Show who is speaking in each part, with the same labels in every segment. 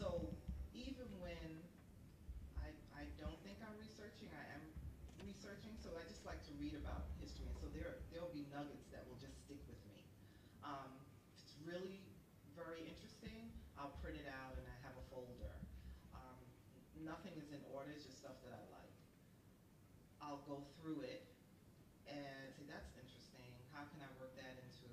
Speaker 1: So even when I don't think I'm researching, I am researching, so I just like to read about history, and so there'll be nuggets that will just stick with me. If it's really very interesting, I'll print it out and I have a folder. Um, Nothing is in order, it's just stuff that I like. I'll go through it and say, that's interesting, how can I work that into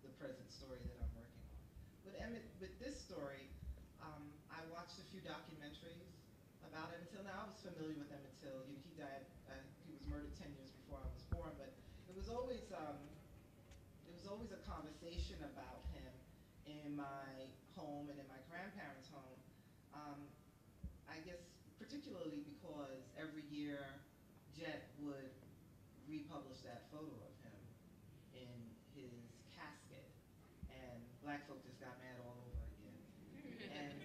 Speaker 1: the present story that I'm working on? With Emmett, with this story, I watched a few documentaries about Emmett Till. Now I was familiar with Emmett Till. He died. He was murdered 10 years before I was born. But it was always a conversation about him in my home and in my grandparents' home. I guess particularly because every year Jet would republish that photo of him in his casket, and black folk just got mad all over again. And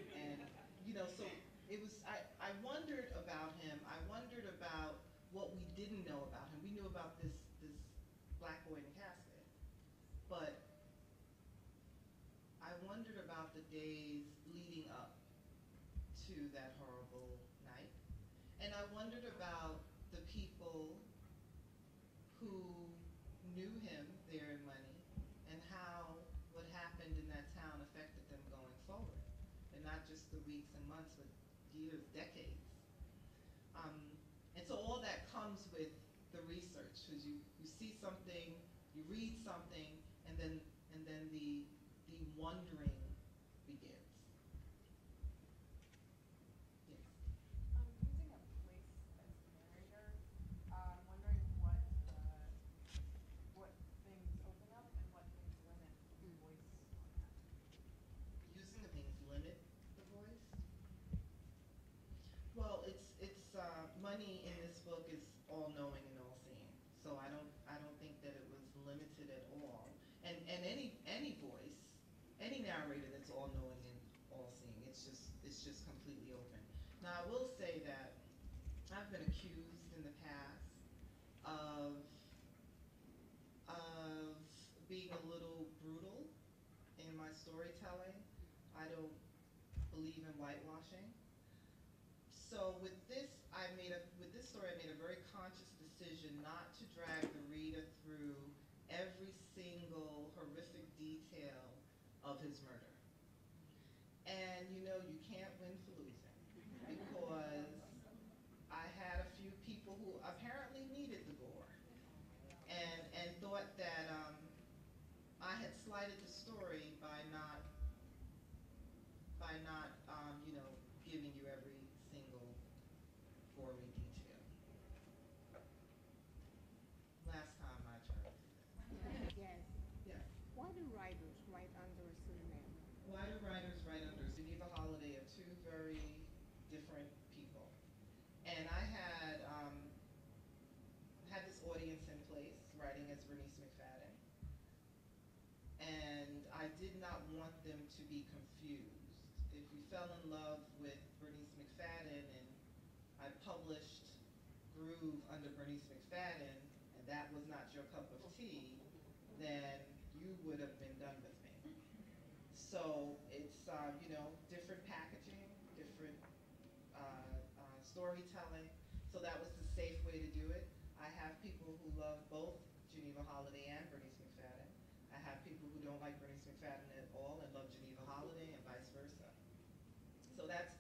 Speaker 1: you know, so it was. I wondered about him. I wondered about what we didn't know about him. We knew about this black boy in a casket, but I wondered about the days leading up to that horrible night, and I wondered about the people who knew him there in Money, and how what happened in that town affected them going forward, and not just the weeks and months, but years, decades. And so all that comes with the research, because you see something, you read something, and then the wondering begins. Yes.
Speaker 2: Using a place as the narrator, I'm wondering what things open up and what things limit the voice on that.
Speaker 1: Using the things limit the voice. Well, Money in this book is all knowing and all seeing. So I don't think that it was limited at all. And any voice, any narrator that's all knowing and all seeing, it's just completely open. Now I will say that I've been accused in the past of of being a little brutal in my storytelling. I don't believe in whitewashing. So with this story, I made a very conscious decision not to drag the reader through every single horrific detail of his murder. And you know, you can't win for losing, because I had a few people who apparently needed the gore, and thought that I had slighted the story by not you know, giving you every single gory detail. Last time I tried to do that.
Speaker 3: Yes.
Speaker 1: Yes.
Speaker 3: Why do writers write under a pseudonym?
Speaker 1: Why do writers write under Geneva Holiday are two very different people. And I had this audience in place, writing as Bernice McFadden. And I did not want them to be confused. If you fell in love with Bernice McFadden and I published Groove under Bernice McFadden, and that was not your cup of tea, then you would have been done with me. So it's, you know, different packaging, different storytelling. So that was the safe way to do it. I have people who love both Geneva Holiday and Bernice McFadden. I have people who don't like Bernice McFadden at all and love Geneva Holiday, and vice versa. So that's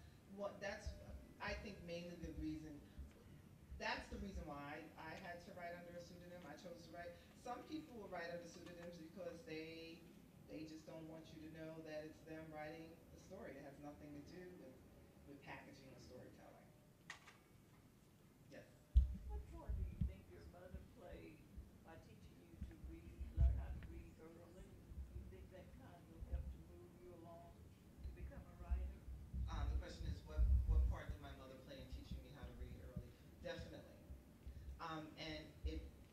Speaker 1: I think mainly the reason. That's the reason why I had to write under a pseudonym. I chose to write. Some people will write under pseudonyms because they just don't want you to know that it's them writing the story. It has nothing to do with packaging and storytelling. Yes.
Speaker 4: What part do you think your mother played by teaching you to read, learn how to read early? You think that kind of helped to move you along to become a writer?
Speaker 1: The question is, what part did my mother play in teaching me how to read early? Definitely. And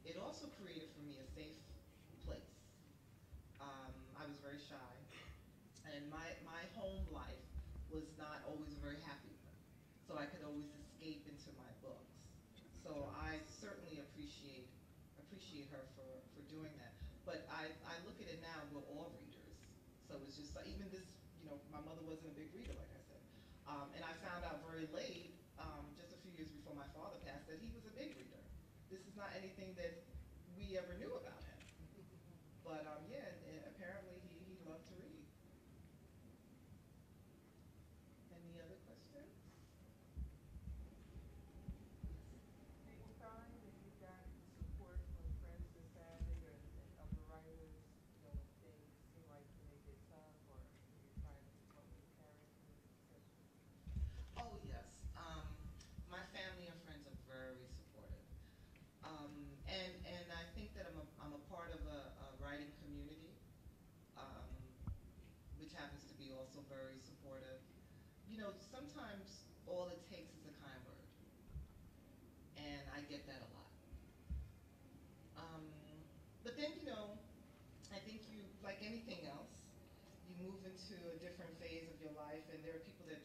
Speaker 1: it also created for me a safe place. I was very shy, and my home life was not always a very happy one. So I could always escape into my books. So I certainly appreciate her for doing that. But I look at it now, we're all readers. So it's just like, even this, you know, my mother wasn't a big reader, like I And I found out very late, just a few years before my father passed, that he was a big reader. This is not anything that we ever knew about him. But yeah, and apparently he loved to read. Any other questions?
Speaker 5: Do you find that you got support from friends and family and other writers, when things seem like they may get tough, or when you're trying to come up with characters, etc.?
Speaker 1: Oh yes. My family and friends are very supportive. And I think that I'm a part of a writing community, um, which happens to be also very supportive. You know, sometimes all it takes is a kind word, and I get that a lot. Um, but then, you know, I think you, like anything else, you move into a different phase of your life, and there are people that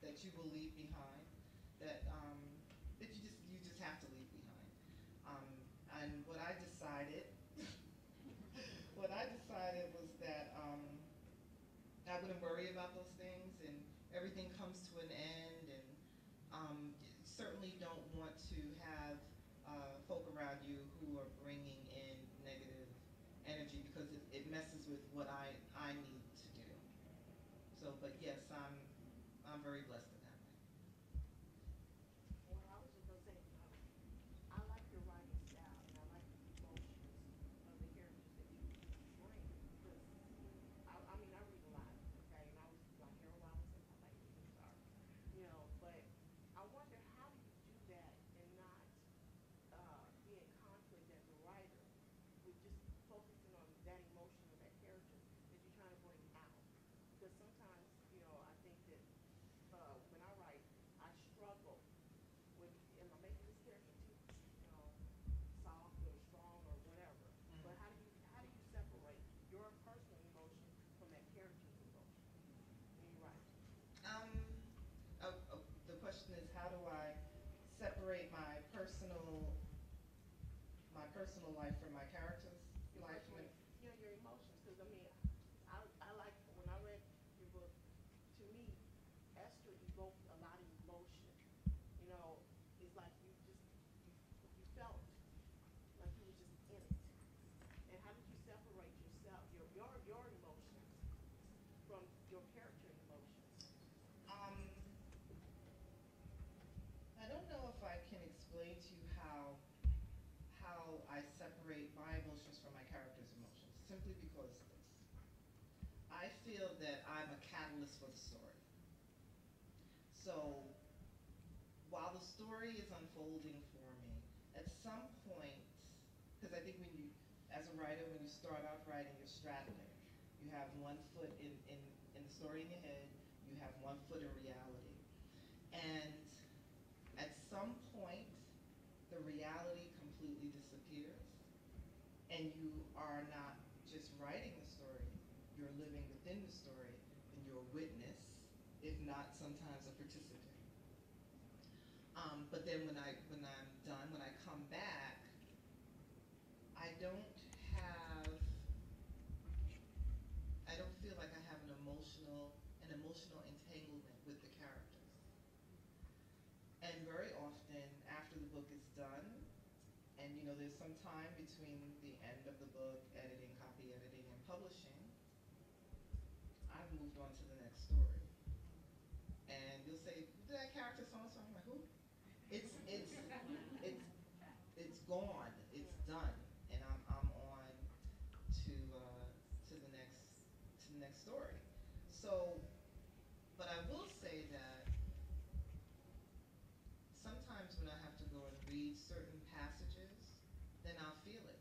Speaker 1: that you will leave behind, that you just have to leave behind. And what I decided, what I decided was that I wouldn't worry about those things, and everything comes to an end, and certainly don't want to have folk around you who are bringing in negative energy, because it messes with what I need to do. So, but yes, I'm very blessed in that way.
Speaker 6: Well, I was just gonna say, I like your writing style, and I like the emotions of the characters that you bring. Because I mean, I read a lot, okay, and I was like Harold Robinson. I like reading Star, But I wonder, how do you do that and not be in conflict as a writer with just focusing on that emotion of that character that you're trying to bring out? Because sometimes, I think that when I write, I struggle with, am I making this character too, you know, soft or strong or whatever? But how do you separate your personal emotion from that character's emotion when you write?
Speaker 1: Um, the question is, how do I separate my personal life from my character's
Speaker 6: Your
Speaker 1: life?
Speaker 6: personal, your emotions. Because I mean, I like, when I read your book, to me, Esther evoked a lot of emotion. You know, it's like you felt like you were just in it. And how did you separate yourself, your emotions from your character emotions?
Speaker 1: Um, I don't know if I can explain to you how I separate my emotions from my character's emotions, simply because this. I feel that I'm a catalyst for the story. So while the story is unfolding for me, at some point, because I think as a writer, when you start out writing, you're straddling. You have one foot in the story in your head, you have one foot in reality. And at some point, the reality completely disappears, and you are not just writing the story, you're living within the story, and you're a witness, if not sometimes a participant. But then when I'm done, when I come back, I don't have, I don't feel like I have an emotional entanglement with the characters. And very often, after the book is done, and there's some time between the end of the book, editing, copy editing, and publishing, I've moved on to the next story. And you'll say, that character so and so. I'm like, who? It's it's it's it's gone. It's done, and I'm on to the next story. So, but I will say that sometimes when I have to go and read certain passages, then I'll feel it.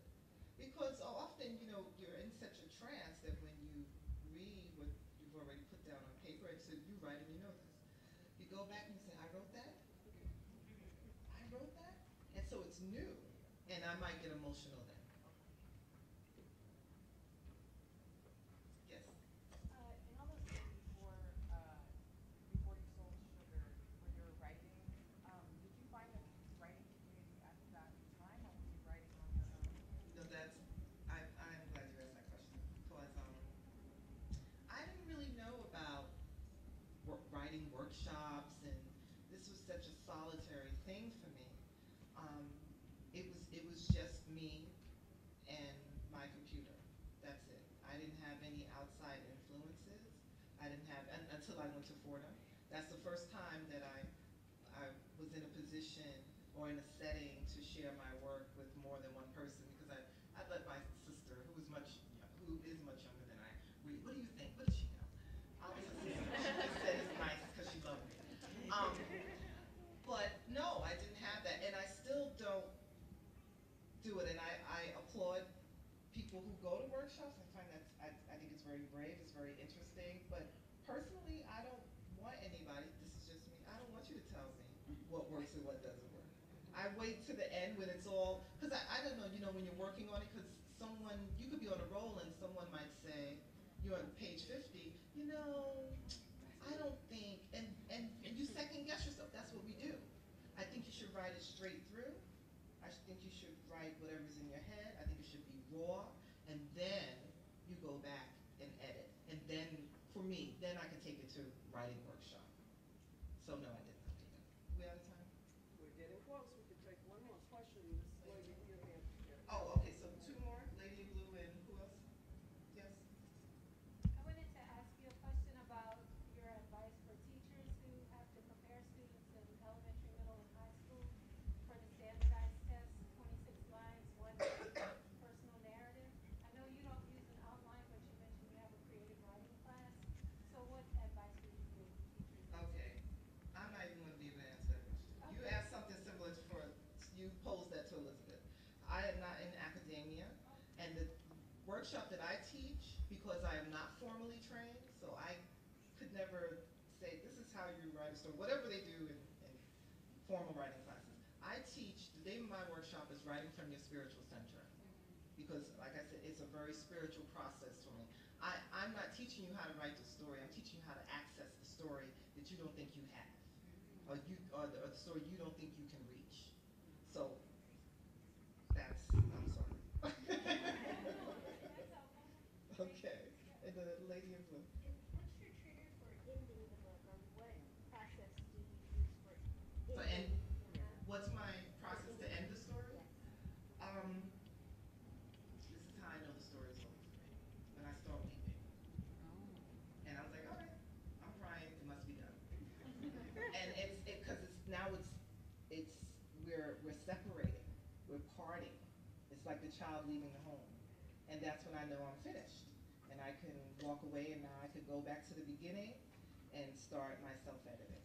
Speaker 1: Because often, you're in such a trance that when you read what you've already put down on paper, and so you write and you know this, you go back and you say, I wrote that? I wrote that? And so it's new, and I might get emotional then. Yes?
Speaker 2: In all those years before you sold sugar, when you were writing, did you find a writing community at that time, or were you writing on your own?
Speaker 1: No, I'm glad you asked that question, because I didn't really know about writing workshops workshops, and this was such a solitary thing for me. Um, it was just me and my computer. That's it. I didn't have any outside influences. I didn't have until I went to Fordham. That's the first time that I was in a position or in a setting to share my work with more than one person, because I let my sister, who is much younger than I, read. What do you think? What does she know? It's a sister. She just said it's nice because she loved me. Um, but no, I didn't have that, and I still don't do it. And I applaud people who go to workshops. I think it's very brave. It's very interesting. But personally, I don't want anybody. This is just me. I don't want you to tell me what works and what doesn't work. I wait to the end when it's all, because I don't know, when you're working on it, because you could be on a roll and someone might say, you're on page 50, I don't think, and you second guess yourself. That's what we do. I think you should write it straight through. I think you should write whatever's in your head. I think it should be raw, and then you go back and edit. And then, for me, then I can take it to writing workshop. So no, I did not do that. We out of time?
Speaker 5: We're getting close. We can take one more question. This lady here has.
Speaker 1: Oh, okay, so two more, Lady in Blue, and who else? Yes?
Speaker 7: I wanted to ask you a question about your advice for teachers who have to prepare students in elementary, middle, and high school for the standardized test, 26 lines, one personal narrative. I know you don't use an outline, but you mentioned you have a creative writing class. So what advice would you give teachers?
Speaker 1: Okay, I'm not even going to be able to answer that question. You
Speaker 7: Okay.
Speaker 1: asked something similar you posed that to Elizabeth. I am not in academia, and the workshop that I teach, because I am not formally trained, so I could never say, this is how you write a story, whatever they do in formal writing classes. I teach, the name of my workshop is Writing from Your Spiritual Center, because, like I said, it's a very spiritual process for me. I'm not teaching you how to write the story. I'm teaching you how to access the story that you don't think you have, or the story you don't think you can reach. So I'm sorry.
Speaker 7: That's helpful.
Speaker 1: Okay, and the Lady in Blue.
Speaker 8: And what's your trigger for ending the book, or what process do you use for
Speaker 1: For
Speaker 8: ending?
Speaker 1: what's my process to end the story?
Speaker 8: Yes.
Speaker 1: This is how I know the story is over for me. When I start weeping. And I was like, all right, I'm crying, it must be done. And because we're separating, we're parting. It's like the child leaving the home. And that's when I know I'm finished. And I can walk away, and now I could go back to the beginning and start my self-editing.